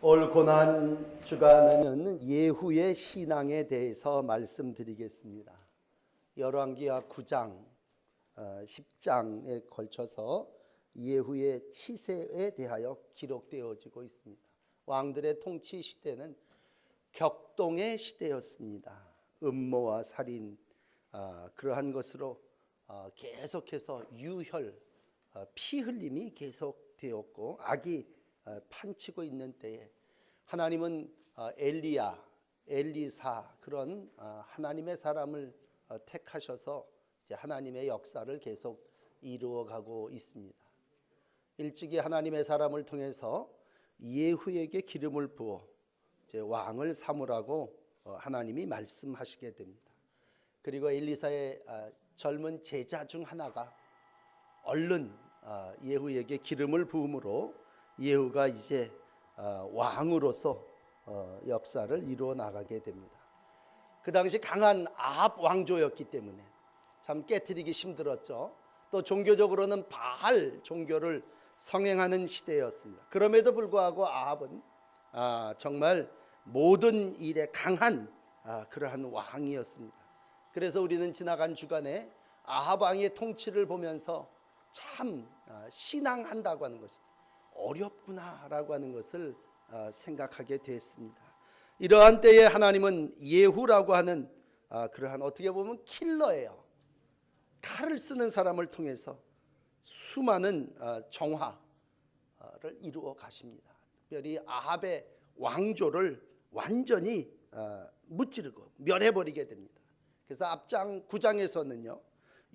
올 고난 주간에는 예후의 신앙에 대해서 말씀드리겠습니다. 열왕기하 9장, 10장에 걸쳐서 예후의 치세에 대하여 기록되어지고 있습니다. 왕들의 통치 시대는 격동의 시대였습니다. 음모와 살인, 그러한 것으로 계속해서 유혈, 피 흘림이 계속되었고 악이 판치고 있는 때에 하나님은 엘리야, 엘리사 그런 하나님의 사람을 택하셔서 이제 하나님의 역사를 계속 이루어가고 있습니다. 일찍이 하나님의 사람을 통해서 예후에게 기름을 부어 이제 왕을 삼으라고 하나님이 말씀하시게 됩니다. 그리고 엘리사의 젊은 제자 중 하나가 얼른 예후에게 기름을 부음으로 예후가 이제 왕으로서 역사를 이루어 나가게 됩니다. 그 당시 강한 아합 왕조였기 때문에 참 깨트리기 힘들었죠. 또 종교적으로는 바알 종교를 성행하는 시대였습니다. 그럼에도 불구하고 아합은 정말 모든 일에 강한 그러한 왕이었습니다. 그래서 우리는 지나간 주간에 아합 왕의 통치를 보면서 참 신앙한다고 하는 것이 어렵구나라고 하는 것을 생각하게 됐습니다. 이러한 때에 하나님은 예후라고 하는 그러한 어떻게 보면 킬러예요. 칼을 쓰는 사람을 통해서 수많은 정화를 이루어 가십니다. 특별히 아합의 왕조를 완전히 무찌르고 멸해버리게 됩니다. 그래서 앞장 9장에서는요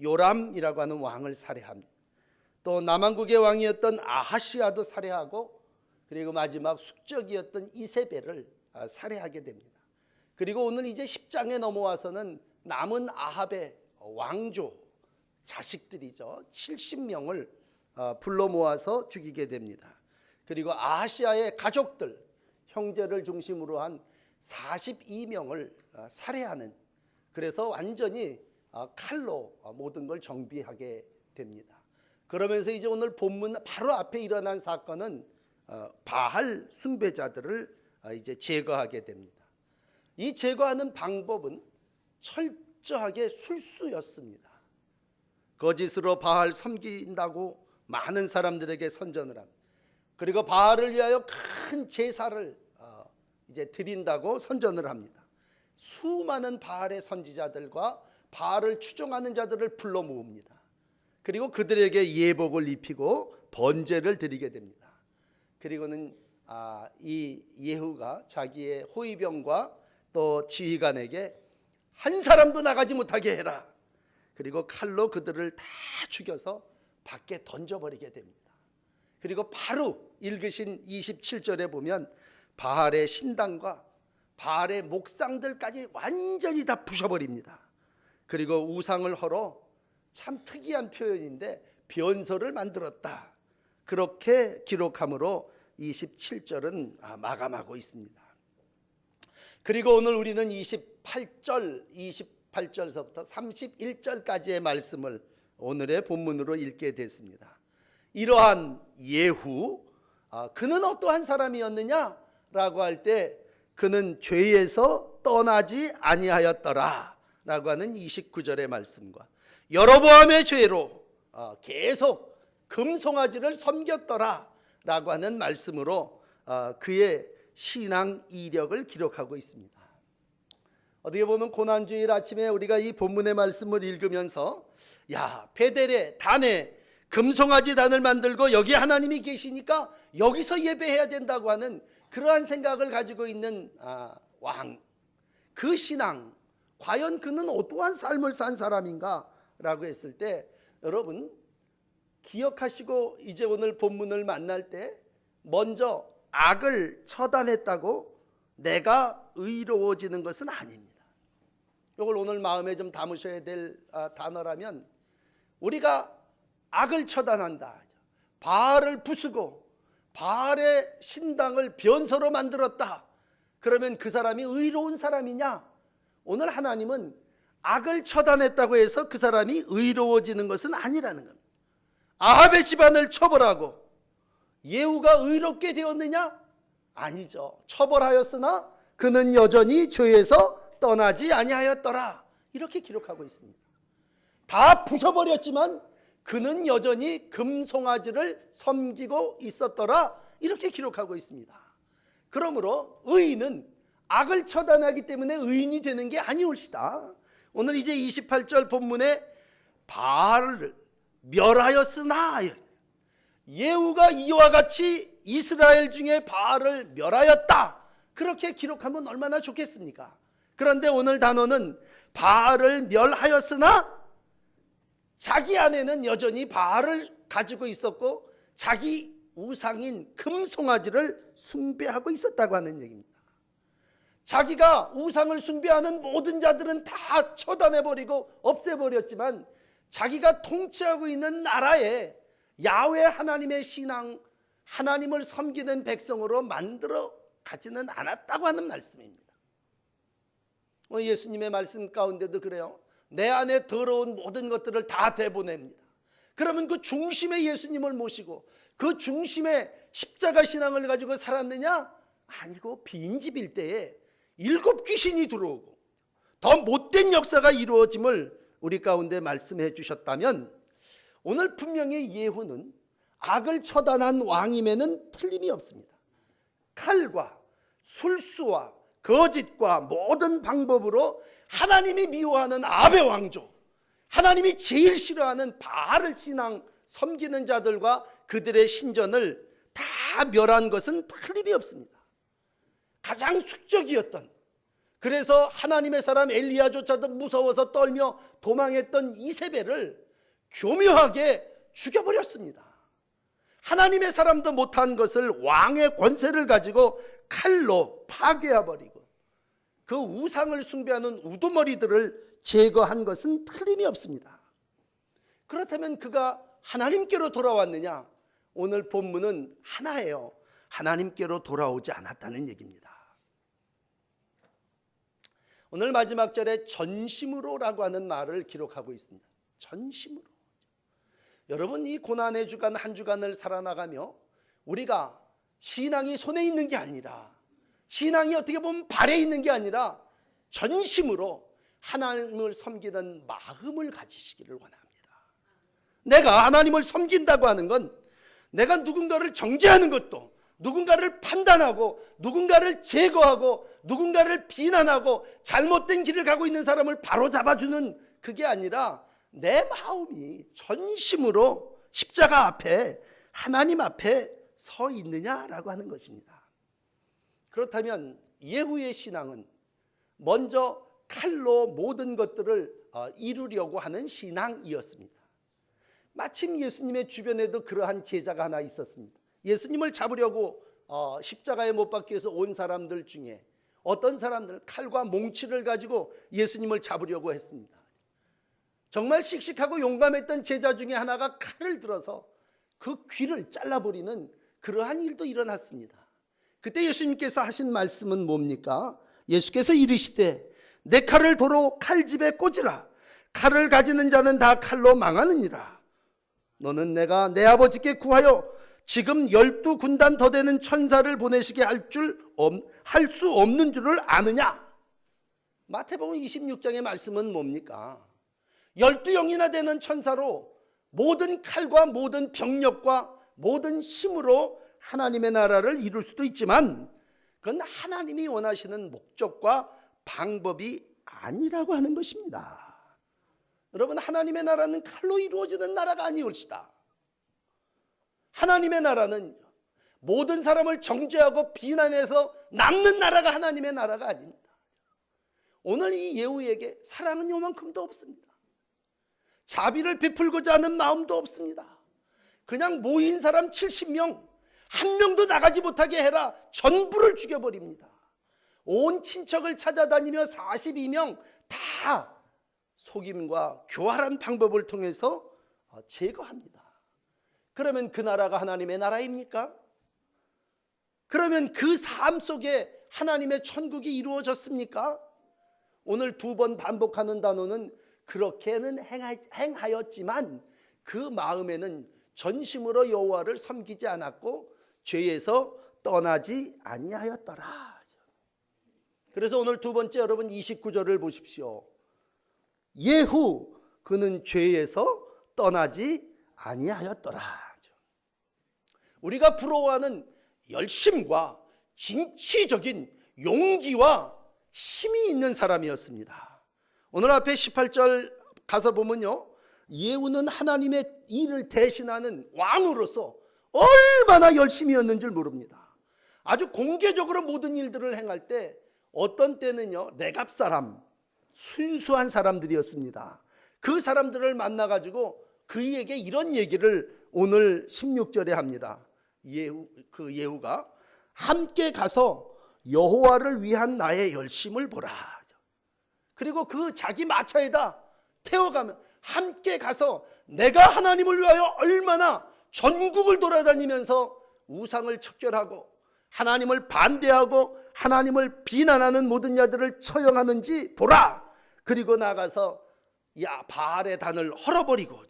요람이라고 하는 왕을 살해합니다. 또 남왕국의 왕이었던 아하시아도 살해하고 그리고 마지막 숙적이었던 이세벨을 살해하게 됩니다. 그리고 오늘 이제 10장에 넘어와서는 남은 아합의 왕조 자식들이죠. 70명을 불러 모아서 죽이게 됩니다. 그리고 아하시아의 가족들 형제를 중심으로 한 42명을 살해하는, 그래서 완전히 칼로 모든 걸 정비하게 됩니다. 그러면서 이제 오늘 본문 바로 앞에 일어난 사건은 바알 숭배자들을 이제 제거하게 됩니다. 이 제거하는 방법은 철저하게 술수였습니다. 거짓으로 바알 섬긴다고 많은 사람들에게 선전을 합니다. 그리고 바알을 위하여 큰 제사를 이제 드린다고 선전을 합니다. 수많은 바알의 선지자들과 바알을 추종하는 자들을 불러 모읍니다. 그리고 그들에게 예복을 입히고 번제를 드리게 됩니다. 그리고는 이 예후가 자기의 호위병과 또 지휘관에게 한 사람도 나가지 못하게 해라. 그리고 칼로 그들을 다 죽여서 밖에 던져버리게 됩니다. 그리고 바로 읽으신 27절에 보면 바알의 신당과 바알의 목상들까지 완전히 다 부셔버립니다. 그리고 우상을 헐어 참 특이한 표현인데 변소를 만들었다. 그렇게 기록함으로 27절은 마감하고 있습니다. 그리고 오늘 우리는 28절서부터 31절까지의 말씀을 오늘의 본문으로 읽게 됐습니다. 이러한 예후, 그는 어떠한 사람이었느냐라고 할 때 그는 죄에서 떠나지 아니하였더라 라고 하는 29절의 말씀과 여로보암의 죄로 계속 금송아지를 섬겼더라 라고 하는 말씀으로 그의 신앙 이력을 기록하고 있습니다. 어떻게 보면 고난주일 아침에 우리가 이 본문의 말씀을 읽으면서 야, 베델에 단에 금송아지 단을 만들고 여기 하나님이 계시니까 여기서 예배해야 된다고 하는 그러한 생각을 가지고 있는 왕, 그 신앙, 과연 그는 어떠한 삶을 산 사람인가 라고 했을 때 여러분 기억하시고 이제 오늘 본문을 만날 때 먼저 악을 처단했다고 내가 의로워지는 것은 아닙니다. 이걸 오늘 마음에 좀 담으셔야 될 단어라면 우리가 악을 처단한다, 바알을 부수고 바알의 신당을 변소로 만들었다, 그러면 그 사람이 의로운 사람이냐? 오늘 하나님은 악을 처단했다고 해서 그 사람이 의로워지는 것은 아니라는 겁니다. 아합의 집안을 처벌하고 예후가 의롭게 되었느냐? 아니죠. 처벌하였으나 그는 여전히 죄에서 떠나지 아니하였더라. 이렇게 기록하고 있습니다. 다 부셔버렸지만 그는 여전히 금송아지를 섬기고 있었더라. 이렇게 기록하고 있습니다. 그러므로 의인은 악을 처단하기 때문에 의인이 되는 게 아니올시다. 오늘 이제 28절 본문에 바알을 멸하였으나, 예후가 이와 같이 이스라엘 중에 바알을 멸하였다, 그렇게 기록하면 얼마나 좋겠습니까? 그런데 오늘 단어는 바알을 멸하였으나 자기 안에는 여전히 바알을 가지고 있었고 자기 우상인 금송아지를 숭배하고 있었다고 하는 얘기입니다. 자기가 우상을 숭배하는 모든 자들은 다 처단해버리고 없애버렸지만 자기가 통치하고 있는 나라에 야훼 하나님의 신앙, 하나님을 섬기는 백성으로 만들어 가지는 않았다고 하는 말씀입니다. 예수님의 말씀 가운데도 그래요. 내 안에 더러운 모든 것들을 다 대보냅니다. 그러면 그 중심에 예수님을 모시고 그 중심에 십자가 신앙을 가지고 살았느냐? 아니고 빈집일 때에 7 귀신이 들어오고 더 못된 역사가 이루어짐을 우리 가운데 말씀해 주셨다면, 오늘 분명히 예후는 악을 처단한 왕임에는 틀림이 없습니다. 칼과 술수와 거짓과 모든 방법으로 하나님이 미워하는 아베 왕조, 하나님이 제일 싫어하는 바알을 신앙 섬기는 자들과 그들의 신전을 다 멸한 것은 틀림이 없습니다. 가장 숙적이었던, 그래서 하나님의 사람 엘리야조차도 무서워서 떨며 도망했던 이세벨을 교묘하게 죽여버렸습니다. 하나님의 사람도 못한 것을 왕의 권세를 가지고 칼로 파괴해버리고 그 우상을 숭배하는 우두머리들을 제거한 것은 틀림이 없습니다. 그렇다면 그가 하나님께로 돌아왔느냐? 오늘 본문은 하나예요. 하나님께로 돌아오지 않았다는 얘기입니다. 오늘 마지막 절에 전심으로라고 하는 말을 기록하고 있습니다. 전심으로. 여러분, 이 고난의 주간 한 주간을 살아나가며 우리가 신앙이 손에 있는 게 아니라, 신앙이 어떻게 보면 발에 있는 게 아니라 전심으로 하나님을 섬기는 마음을 가지시기를 원합니다. 내가 하나님을 섬긴다고 하는 건 내가 누군가를 정죄하는 것도, 누군가를 판단하고 누군가를 제거하고 누군가를 비난하고 잘못된 길을 가고 있는 사람을 바로잡아주는 그게 아니라 내 마음이 전심으로 십자가 앞에, 하나님 앞에 서 있느냐라고 하는 것입니다. 그렇다면 예후의 신앙은 먼저 칼로 모든 것들을 이루려고 하는 신앙이었습니다. 마침 예수님의 주변에도 그러한 제자가 하나 있었습니다. 예수님을 잡으려고 십자가에 못 박기 위해서 온 사람들 중에 어떤 사람들은 칼과 몽치를 가지고 예수님을 잡으려고 했습니다. 정말 씩씩하고 용감했던 제자 중에 하나가 칼을 들어서 그 귀를 잘라버리는 그러한 일도 일어났습니다. 그때 예수님께서 하신 말씀은 뭡니까? 예수께서 이르시되 내 칼을 도로 칼집에 꽂으라. 칼을 가지는 자는 다 칼로 망하느니라. 너는 내가 내 아버지께 구하여 지금 12군단 더 되는 천사를 보내시게 할 수 없는 줄을 아느냐? 마태복음 26장의 말씀은 뭡니까? 12영이나 되는 천사로 모든 칼과 모든 병력과 모든 힘으로 하나님의 나라를 이룰 수도 있지만 그건 하나님이 원하시는 목적과 방법이 아니라고 하는 것입니다. 여러분, 하나님의 나라는 칼로 이루어지는 나라가 아니올시다. 하나님의 나라는 모든 사람을 정죄하고 비난해서 남는 나라가 하나님의 나라가 아닙니다. 오늘 이 예후에게 사랑은 요만큼도 없습니다. 자비를 베풀고자 하는 마음도 없습니다. 그냥 모인 사람 70명, 한 명도 나가지 못하게 해라, 전부를 죽여버립니다. 온 친척을 찾아다니며 42명 다 속임과 교활한 방법을 통해서 제거합니다. 그러면 그 나라가 하나님의 나라입니까? 그러면 그 삶 속에 하나님의 천국이 이루어졌습니까? 오늘 2번 반복하는 단어는 그렇게는 행하였지만 그 마음에는 전심으로 여호와를 섬기지 않았고 죄에서 떠나지 아니하였더라. 그래서 오늘 두 번째 여러분 29절을 보십시오. 예후 그는 죄에서 떠나지 아니하였더라. 우리가 부러워하는 열심과 진취적인 용기와 힘이 있는 사람이었습니다. 오늘 앞에 18절 가서 보면요, 예후는 하나님의 일을 대신하는 왕으로서 얼마나 열심히였는 줄 모릅니다. 아주 공개적으로 모든 일들을 행할 때 어떤 때는요, 내갑 사람, 순수한 사람들이었습니다. 그 사람들을 만나가지고 그에게 이런 얘기를 오늘 16절에 합니다. 예후가 함께 가서 여호와를 위한 나의 열심을 보라. 그리고 그 자기 마차에다 태워가면 함께 가서 내가 하나님을 위하여 얼마나 전국을 돌아다니면서 우상을 척결하고 하나님을 반대하고 하나님을 비난하는 모든 자들을 처형하는지 보라. 그리고 나가서 바알의 단을 헐어버리고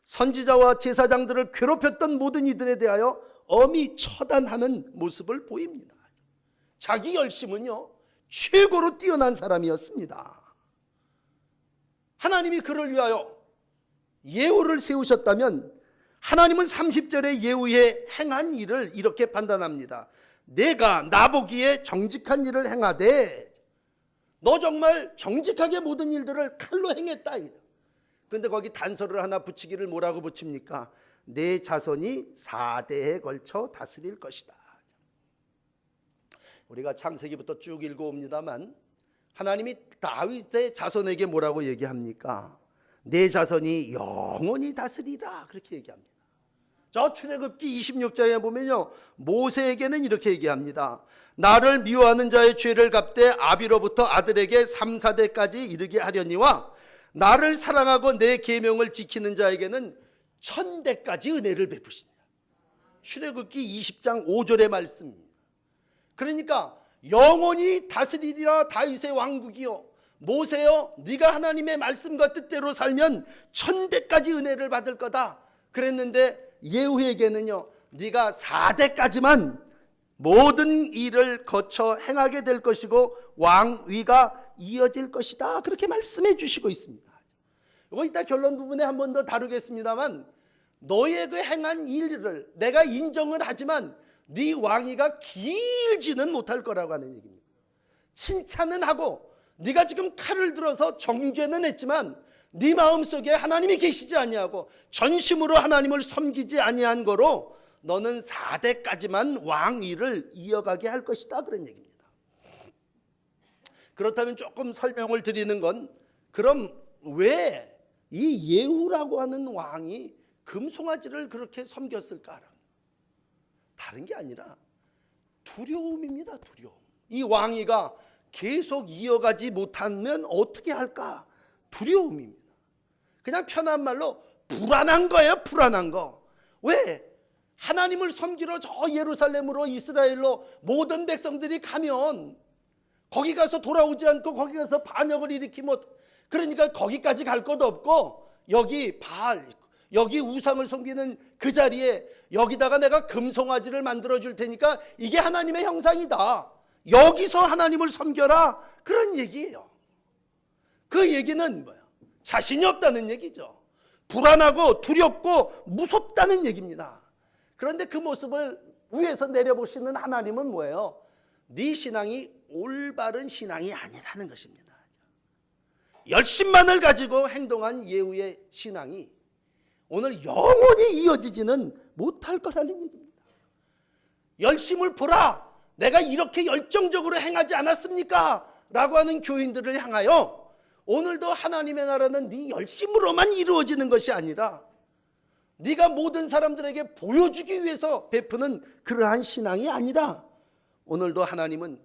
선지자와 제사장들을 괴롭혔던 모든 이들에 대하여 엄히 처단하는 모습을 보입니다. 자기 열심은요, 최고로 뛰어난 사람이었습니다. 하나님이 그를 위하여 예후를 세우셨다면 하나님은 30절에 예후에 행한 일을 이렇게 판단합니다. 내가 나보기에 정직한 일을 행하되, 너 정말 정직하게 모든 일들을 칼로 행했다. 그런데 거기 단서를 하나 붙이기를 뭐라고 붙입니까? 내 자손이 4대에 걸쳐 다스릴 것이다. 우리가 창세기부터 쭉 읽어옵니다만 하나님이 다윗의 자손에게 뭐라고 얘기합니까? 내 자손이 영원히 다스리라, 그렇게 얘기합니다. 저 출애굽기 26장에 보면요, 모세에게는 이렇게 얘기합니다. 나를 미워하는 자의 죄를 갚되 아비로부터 아들에게 3, 4대까지 이르게 하려니와 나를 사랑하고 내 계명을 지키는 자에게는 1000대까지 은혜를 베푸시니라. 출애굽기 20장 5절의 말씀입니다. 그러니까 영원히 다스리리라 다윗의 왕국이요, 모세여 네가 하나님의 말씀과 뜻대로 살면 1000대까지 은혜를 받을 거다 그랬는데, 예후에게는요, 네가 4대까지만 모든 일을 거쳐 행하게 될 것이고 왕위가 이어질 것이다, 그렇게 말씀해 주시고 있습니다. 이거 이따 결론 부분에 한 번 더 다루겠습니다만, 너의 그 행한 일을 내가 인정을 하지만 네 왕위가 길지는 못할 거라고 하는 얘기입니다. 칭찬은 하고 네가 지금 칼을 들어서 정죄는 했지만 네 마음속에 하나님이 계시지 아니하고 전심으로 하나님을 섬기지 아니한 거로 너는 4대까지만 왕위를 이어가게 할 것이다, 그런 얘기입니다. 그렇다면 조금 설명을 드리는 건, 그럼 왜 이 예후라고 하는 왕이 금송아지를 그렇게 섬겼을까? 다른 게 아니라 두려움입니다. 두려움. 이 왕위가 계속 이어가지 못하면 어떻게 할까? 두려움입니다. 그냥 편한 말로 불안한 거예요. 불안한 거. 왜? 하나님을 섬기러 저 예루살렘으로, 이스라엘로 모든 백성들이 가면 거기 가서 돌아오지 않고 거기 가서 반역을 일으키면, 그러니까 거기까지 갈 것도 없고 여기 바알, 여기 우상을 섬기는 그 자리에 여기다가 내가 금송아지를 만들어 줄 테니까 이게 하나님의 형상이다, 여기서 하나님을 섬겨라, 그런 얘기예요. 그 얘기는 뭐야? 자신이 없다는 얘기죠. 불안하고 두렵고 무섭다는 얘기입니다. 그런데 그 모습을 위에서 내려보시는 하나님은 뭐예요? 네 신앙이 올바른 신앙이 아니라는 것입니다. 열심만을 가지고 행동한 예후의 신앙이 오늘 영원히 이어지지는 못할 거라는 얘기입니다. 열심을 보라, 내가 이렇게 열정적으로 행하지 않았습니까? 라고 하는 교인들을 향하여 오늘도 하나님의 나라는 네 열심으로만 이루어지는 것이 아니라 네가 모든 사람들에게 보여주기 위해서 베푸는 그러한 신앙이 아니라 오늘도 하나님은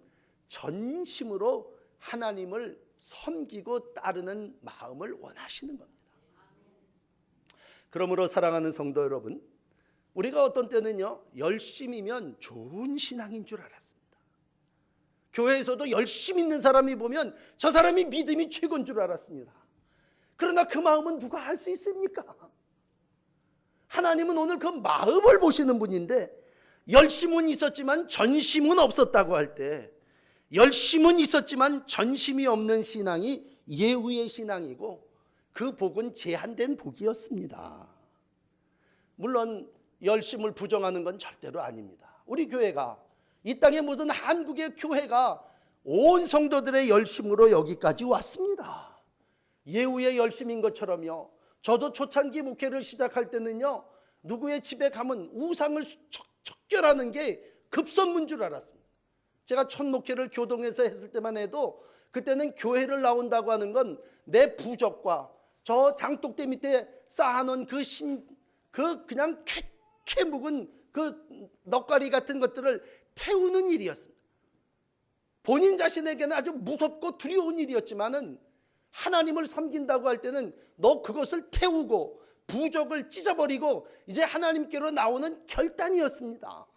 전심으로 하나님을 섬기고 따르는 마음을 원하시는 겁니다. 그러므로 사랑하는 성도 여러분, 우리가 어떤 때는요, 열심이면 좋은 신앙인 줄 알았습니다. 교회에서도 열심 있는 사람이 보면 저 사람이 믿음이 최고인 줄 알았습니다. 그러나 그 마음은 누가 알 수 있습니까? 하나님은 오늘 그 마음을 보시는 분인데, 열심은 있었지만 전심은 없었다고 할 때, 열심은 있었지만 전심이 없는 신앙이 예후의 신앙이고 그 복은 제한된 복이었습니다. 물론 열심을 부정하는 건 절대로 아닙니다. 우리 교회가, 이 땅의 모든 한국의 교회가 온 성도들의 열심으로 여기까지 왔습니다. 예후의 열심인 것처럼요. 저도 초창기 목회를 시작할 때는요, 누구의 집에 가면 우상을 척결하는 게 급선무인 줄 알았습니다. 제가 첫 목회를 교동에서 했을 때만 해도 그때는 교회를 나온다고 하는 건 내 부적과 저 장독대 밑에 쌓아놓은 그냥 캐 묵은 그 넉가리 같은 것들을 태우는 일이었습니다. 본인 자신에게는 아주 무섭고 두려운 일이었지만은 하나님을 섬긴다고 할 때는 너 그것을 태우고 부적을 찢어버리고 이제 하나님께로 나오는 결단이었습니다.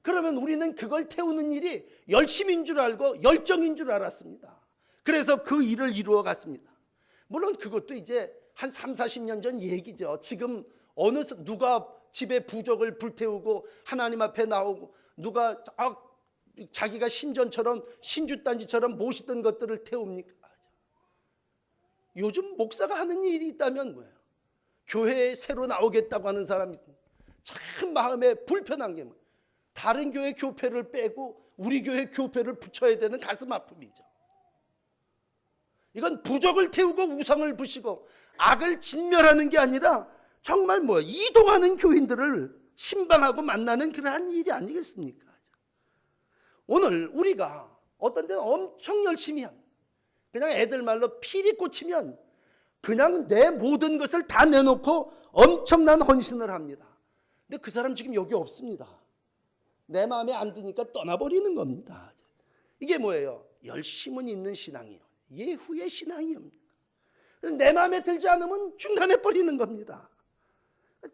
그러면 우리는 그걸 태우는 일이 열심인 줄 알고 열정인 줄 알았습니다. 그래서 그 일을 이루어 갔습니다. 물론 그것도 이제 한 30-40년 전 얘기죠. 지금 누가 집에 부적을 불태우고 하나님 앞에 나오고 누가 자기가 신전처럼 신주단지처럼 모시던 것들을 태웁니까? 요즘 목사가 하는 일이 있다면 뭐예요? 교회에 새로 나오겠다고 하는 사람이 참 마음에 불편한 게 뭐예요? 다른 교회 교패를 빼고 우리 교회 교패를 붙여야 되는 가슴 아픔이죠. 이건 부적을 태우고 우상을 부시고 악을 진멸하는 게 아니라 정말 이동하는 교인들을 신방하고 만나는 그러한 일이 아니겠습니까? 오늘 우리가 어떤 데는 엄청 열심히 합니다. 그냥 애들 말로 피리 꽂히면 그냥 내 모든 것을 다 내놓고 엄청난 헌신을 합니다. 근데 그 사람 지금 여기 없습니다. 내 마음에 안 드니까 떠나버리는 겁니다. 이게 뭐예요? 열심은 있는 신앙이에요. 예후의 신앙이옵니다. 내 마음에 들지 않으면 중단해버리는 겁니다.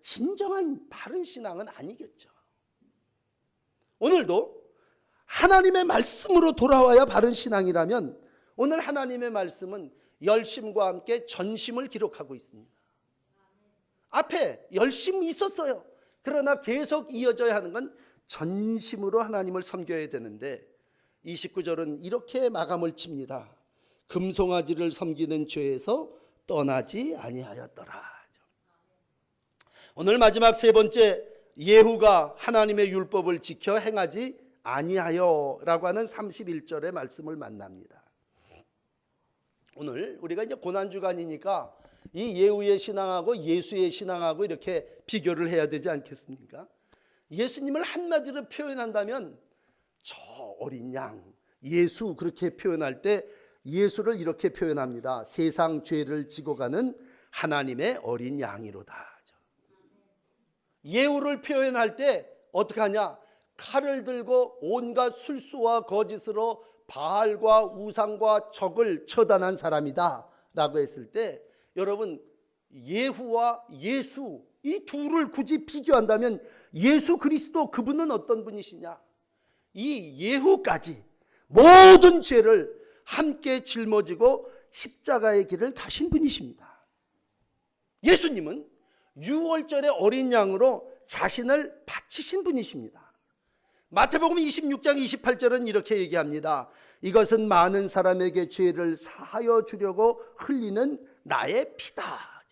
진정한 바른 신앙은 아니겠죠. 오늘도 하나님의 말씀으로 돌아와야 바른 신앙이라면 오늘 하나님의 말씀은 열심과 함께 전심을 기록하고 있습니다. 앞에 열심이 있었어요. 그러나 계속 이어져야 하는 건 전심으로 하나님을 섬겨야 되는데 29절은 이렇게 마감을 칩니다. 금송아지를 섬기는 죄에서 떠나지 아니하였더라. 오늘 마지막 세 번째, 예후가 하나님의 율법을 지켜 행하지 아니하여 라고 하는 31절의 말씀을 만납니다. 오늘 우리가 이제 고난주간이니까 이 예후의 신앙하고 예수의 신앙하고 이렇게 비교를 해야 되지 않겠습니까? 예수님을 한마디로 표현한다면 저 어린 양, 예수 그렇게 표현할 때 예수를 이렇게 표현합니다. 세상 죄를 지고 가는 하나님의 어린 양이로다. 예후를 표현할 때 어떻게 하냐? 칼을 들고 온갖 술수와 거짓으로 바알과 우상과 적을 처단한 사람이다 라고 했을 때 여러분 예후와 예수 이 둘을 굳이 비교한다면 예수 그리스도 그분은 어떤 분이시냐? 이 예후까지 모든 죄를 함께 짊어지고 십자가의 길을 가신 분이십니다. 예수님은 유월절의 어린 양으로 자신을 바치신 분이십니다. 마태복음 26장 28절은 이렇게 얘기합니다. 이것은 많은 사람에게 죄를 사하여 주려고 흘리는 나의 피다.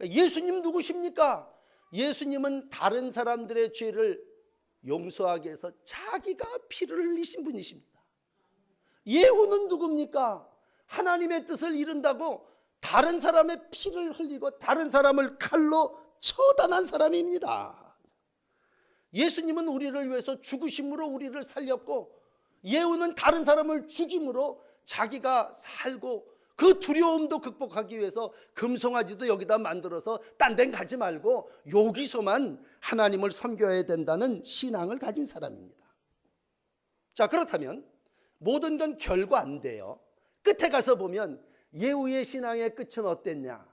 예수님 누구십니까? 예수님은 다른 사람들의 죄를 용서하기 위해서 자기가 피를 흘리신 분이십니다. 예후는 누굽니까? 하나님의 뜻을 이룬다고 다른 사람의 피를 흘리고 다른 사람을 칼로 처단한 사람입니다. 예수님은 우리를 위해서 죽으심으로 우리를 살렸고 예후는 다른 사람을 죽임으로 자기가 살고 그 두려움도 극복하기 위해서 금송아지도 여기다 만들어서 딴 데는 가지 말고 여기서만 하나님을 섬겨야 된다는 신앙을 가진 사람입니다. 자, 그렇다면 모든 건 결과 안 돼요. 끝에 가서 보면 예후의 신앙의 끝은 어땠냐?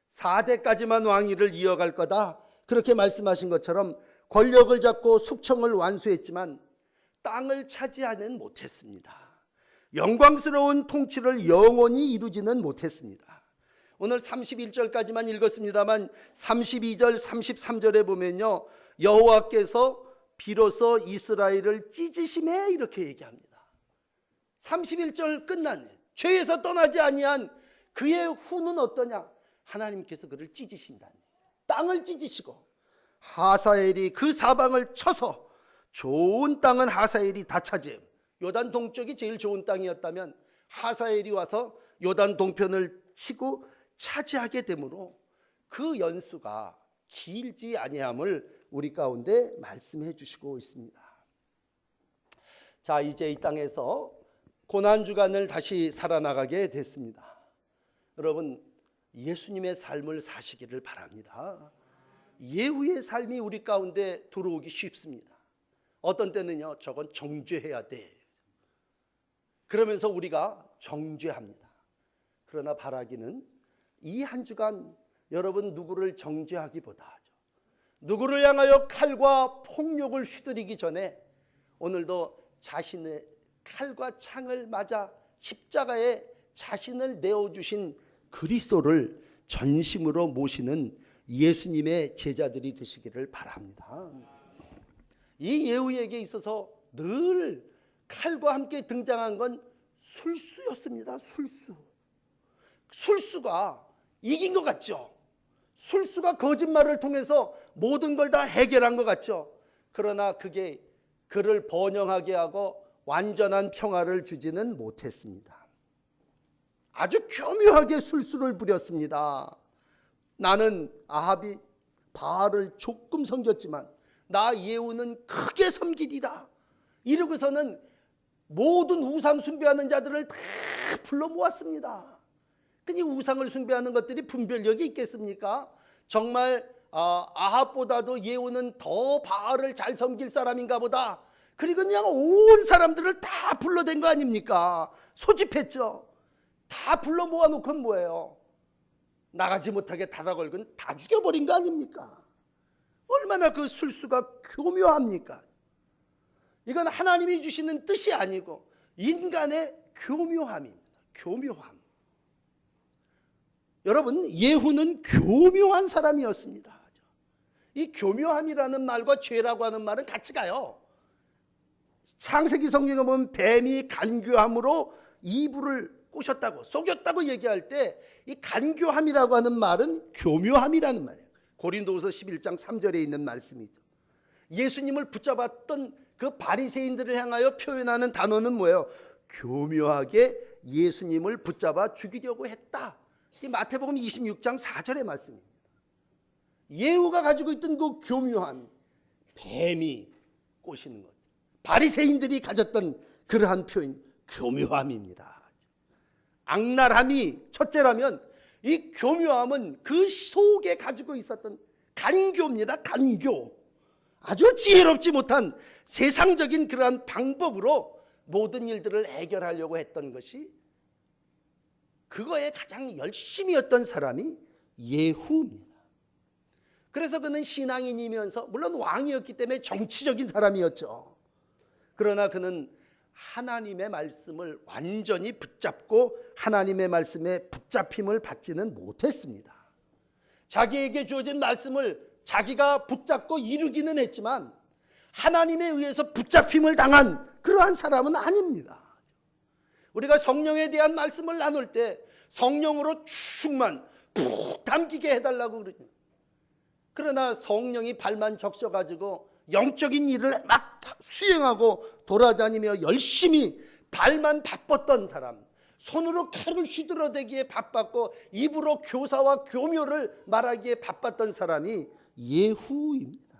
4대까지만 왕위를 이어갈 거다 그렇게 말씀하신 것처럼 권력을 잡고 숙청을 완수했지만 땅을 차지하지는 못했습니다. 영광스러운 통치를 영원히 이루지는 못했습니다. 오늘 31절까지만 읽었습니다만 32절 33절에 보면요, 여호와께서 비로소 이스라엘을 찢으심에 이렇게 얘기합니다. 31절 끝났네. 죄에서 떠나지 아니한 그의 후는 어떠냐? 하나님께서 그를 찢으신다니. 땅을 찢으시고 하사엘이 그 사방을 쳐서 좋은 땅은 하사엘이 다 차지해요. 요단 동쪽이 제일 좋은 땅이었다면 하사엘이 와서 요단 동편을 치고 차지하게 되므로 그 연수가 길지 아니함을 우리 가운데 말씀해 주시고 있습니다. 자, 이제 이 땅에서 고난주간을 다시 살아나가게 됐습니다. 여러분, 예수님의 삶을 사시기를 바랍니다. 예후의 삶이 우리 가운데 들어오기 쉽습니다. 어떤 때는요, 저건 정죄해야 돼. 그러면서 우리가 정죄합니다. 그러나 바라기는 이 한 주간 여러분 누구를 정죄하기보다 누구를 향하여 칼과 폭력을 휘두르기 전에 오늘도 자신의 칼과 창을 맞아 십자가에 자신을 내어주신 그리스도를 전심으로 모시는 예수님의 제자들이 되시기를 바랍니다. 이 예후에게 있어서 늘 칼과 함께 등장한 건 술수였습니다. 술수가 이긴 것 같죠. 술수가 거짓말을 통해서 모든 걸 다 해결한 것 같죠. 그러나 그게 그를 번영하게 하고 완전한 평화를 주지는 못했습니다. 아주 교묘하게 술수를 부렸습니다. 나는 아합이 바알을 조금 섬겼지만 나 예후는 크게 섬기리라. 이러고서는 모든 우상 숭배하는 자들을 다 불러 모았습니다. 근데 우상을 숭배하는 것들이 분별력이 있겠습니까? 정말 아합보다도 예후는 더 바알을 잘 섬길 사람인가 보다. 그리고 그냥 온 사람들을 다 불러댄 거 아닙니까? 소집했죠. 다 불러 모아놓고 뭐예요? 나가지 못하게 닫아 걸고는 다 죽여버린 거 아닙니까? 얼마나 그 술수가 교묘합니까? 이건 하나님이 주시는 뜻이 아니고 인간의 교묘함입니다. 교묘함. 여러분, 예후는 교묘한 사람이었습니다. 이 교묘함이라는 말과 죄라고 하는 말은 같이 가요. 창세기 성경에 보면 뱀이 간교함으로 이불을 꼬셨다고 속였다고 얘기할 때 이 간교함이라고 하는 말은 교묘함이라는 말이에요. 고린도후서 11장 3절에 있는 말씀이죠. 예수님을 붙잡았던 그 바리새인들을 향하여 표현하는 단어는 뭐예요? 교묘하게 예수님을 붙잡아 죽이려고 했다. 이 마태복음 26장 4절의 말씀입니다. 예후가 가지고 있던 그 교묘함이 뱀이 꼬시는 것, 바리새인들이 가졌던 그러한 표현, 교묘함입니다. 악랄함이 첫째라면 이 교묘함은 그 속에 가지고 있었던 간교입니다. 간교. 아주 지혜롭지 못한 세상적인 그러한 방법으로 모든 일들을 해결하려고 했던 것이, 그거에 가장 열심히 했던 사람이 예후입니다. 그래서 그는 신앙인이면서 물론 왕이었기 때문에 정치적인 사람이었죠. 그러나 그는 하나님의 말씀을 완전히 붙잡고 하나님의 말씀에 붙잡힘을 받지는 못했습니다. 자기에게 주어진 말씀을 자기가 붙잡고 이루기는 했지만 하나님에 의해서 붙잡힘을 당한 그러한 사람은 아닙니다. 우리가 성령에 대한 말씀을 나눌 때 성령으로 충만 푹 담기게 해달라고 그러죠. 그러나 성령이 발만 적셔가지고 영적인 일을 막 수행하고 돌아다니며 열심히 발만 바빴던 사람, 손으로 칼을 휘두르대기에 바빴고 입으로 교사와 교묘를 말하기에 바빴던 사람이 예후입니다.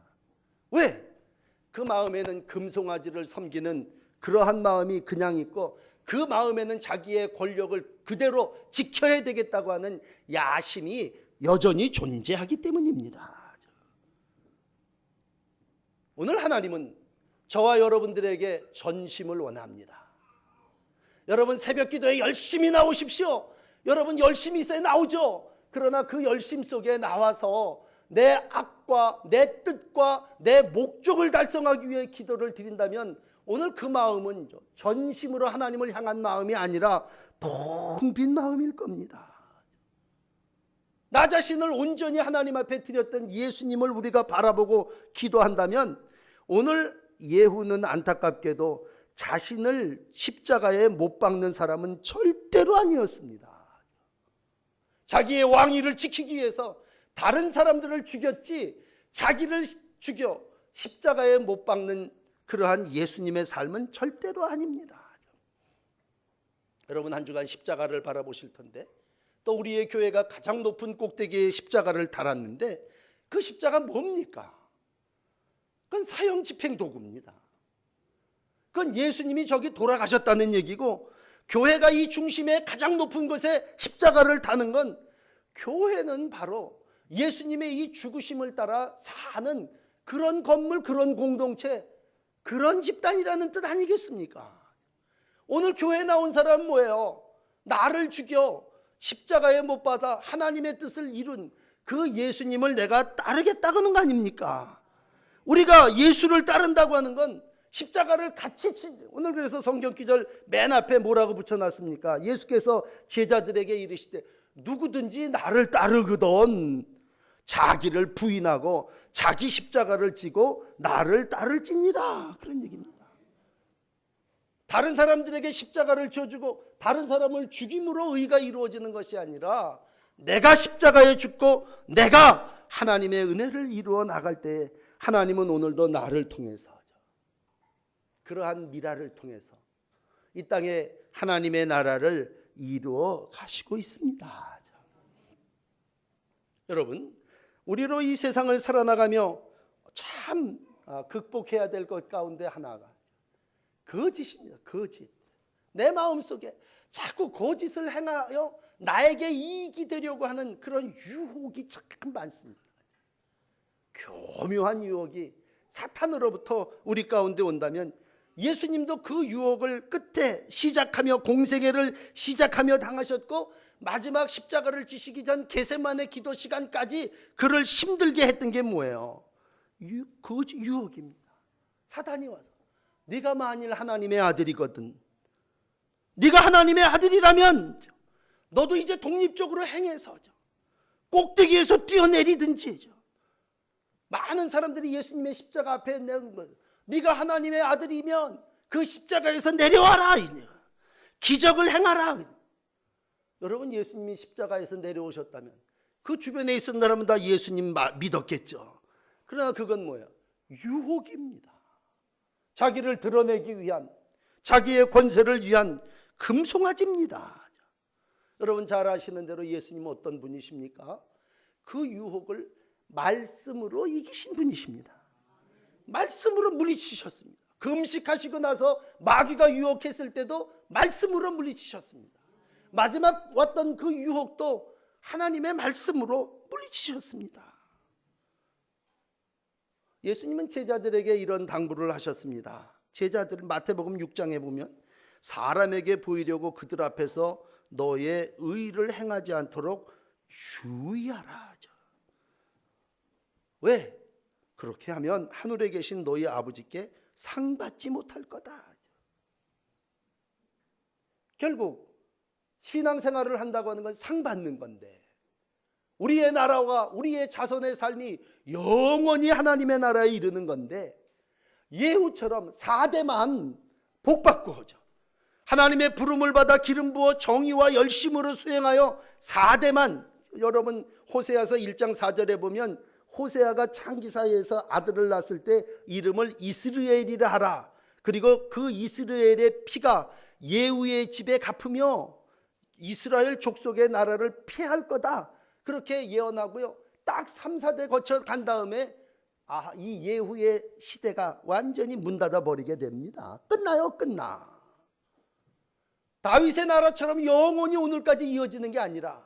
왜? 그 마음에는 금송아지를 섬기는 그러한 마음이 그냥 있고 그 마음에는 자기의 권력을 그대로 지켜야 되겠다고 하는 야심이 여전히 존재하기 때문입니다. 오늘 하나님은 저와 여러분들에게 전심을 원합니다. 여러분 새벽 기도에 열심히 나오십시오. 여러분 열심히 있어야 나오죠. 그러나 그 열심 속에 나와서 내 악과 내 뜻과 내 목적을 달성하기 위해 기도를 드린다면 오늘 그 마음은 전심으로 하나님을 향한 마음이 아니라 텅 빈 마음일 겁니다. 나 자신을 온전히 하나님 앞에 드렸던 예수님을 우리가 바라보고 기도한다면 오늘 예후는 안타깝게도 자신을 십자가에 못 박는 사람은 절대로 아니었습니다. 자기의 왕위를 지키기 위해서 다른 사람들을 죽였지 자기를 죽여 십자가에 못 박는 그러한 예수님의 삶은 절대로 아닙니다. 여러분 한 주간 십자가를 바라보실 텐데, 또 우리의 교회가 가장 높은 꼭대기에 십자가를 달았는데 그 십자가 뭡니까? 그건 사형 집행 도구입니다. 그건 예수님이 저기 돌아가셨다는 얘기고, 교회가 이 중심에 가장 높은 곳에 십자가를 다는 건, 교회는 바로 예수님의 이 죽으심을 따라 사는 그런 건물, 그런 공동체, 그런 집단이라는 뜻 아니겠습니까? 오늘 교회에 나온 사람은 뭐예요? 나를 죽여 십자가에 못 박아 하나님의 뜻을 이룬 그 예수님을 내가 따르겠다는 거 아닙니까? 우리가 예수를 따른다고 하는 건 십자가를 같이 오늘 그래서 성경 기절 맨 앞에 뭐라고 붙여놨습니까? 예수께서 제자들에게 이르시되 누구든지 나를 따르거든 자기를 부인하고 자기 십자가를 지고 나를 따를지니라, 그런 얘기입니다. 다른 사람들에게 십자가를 져주고 다른 사람을 죽임으로 의가 이루어지는 것이 아니라 내가 십자가에 죽고 내가 하나님의 은혜를 이루어 나갈 때 하나님은 오늘도 나를 통해서, 그러한 미라를 통해서 이 땅에 하나님의 나라를 이루어 가시고 있습니다. 여러분, 우리로 이 세상을 살아나가며 참 극복해야 될 것 가운데 하나가 거짓입니다. 거짓. 내 마음속에 자꾸 거짓을 행하여 나에게 이익이 되려고 하는 그런 유혹이 참 많습니다. 교묘한 유혹이 사탄으로부터 우리 가운데 온다면 예수님도 그 유혹을 끝에 시작하며 공생애를 시작하며 당하셨고, 마지막 십자가를 지시기 전 겟세마네 기도 시간까지 그를 힘들게 했던 게 뭐예요? 거짓 유혹입니다. 사단이 와서 네가 만일 하나님의 아들이거든, 네가 하나님의 아들이라면 너도 이제 독립적으로 행해서 꼭대기에서 뛰어내리든지, 많은 사람들이 예수님의 십자가 앞에 내는 거예요. 네가 하나님의 아들이면 그 십자가에서 내려와라, 기적을 행하라. 여러분, 예수님이 십자가에서 내려오셨다면 그 주변에 있었던 사람은 다 예수님 믿었겠죠. 그러나 그건 뭐예요? 유혹입니다. 자기를 드러내기 위한, 자기의 권세를 위한 금송아지입니다. 여러분 잘 아시는 대로 예수님은 어떤 분이십니까? 그 유혹을 말씀으로 이기신 분이십니다. 말씀으로 물리치셨습니다. 금식하시고 나서 마귀가 유혹했을 때도 말씀으로 물리치셨습니다. 마지막 왔던 그 유혹도 하나님의 말씀으로 물리치셨습니다. 예수님은 제자들에게 이런 당부를 하셨습니다. 제자들은 마태복음 6장에 보면 사람에게 보이려고 그들 앞에서 너의 의를 행하지 않도록 주의하라. 왜? 그렇게 하면 하늘에 계신 너희 아버지께 상 받지 못할 거다. 결국 신앙생활을 한다고 하는 건 상 받는 건데, 우리의 나라와 우리의 자손의 삶이 영원히 하나님의 나라에 이르는 건데, 예후처럼 4대만 복받고 하나님의 부름을 받아 기름 부어 정의와 열심으로 수행하여 4대만, 여러분 호세아서 1장 4절에 보면 호세아가 창기사에서 아들을 낳았을 때 이름을 이스라엘이라 하라. 그리고 그 이스라엘의 피가 예후의 집에 갚으며 이스라엘 족속의 나라를 피할 거다, 그렇게 예언하고요. 딱 3, 4대 거쳐 간 다음에 이 예후의 시대가 완전히 문 닫아 버리게 됩니다. 끝나요. 끝나. 다윗의 나라처럼 영원히 오늘까지 이어지는 게 아니라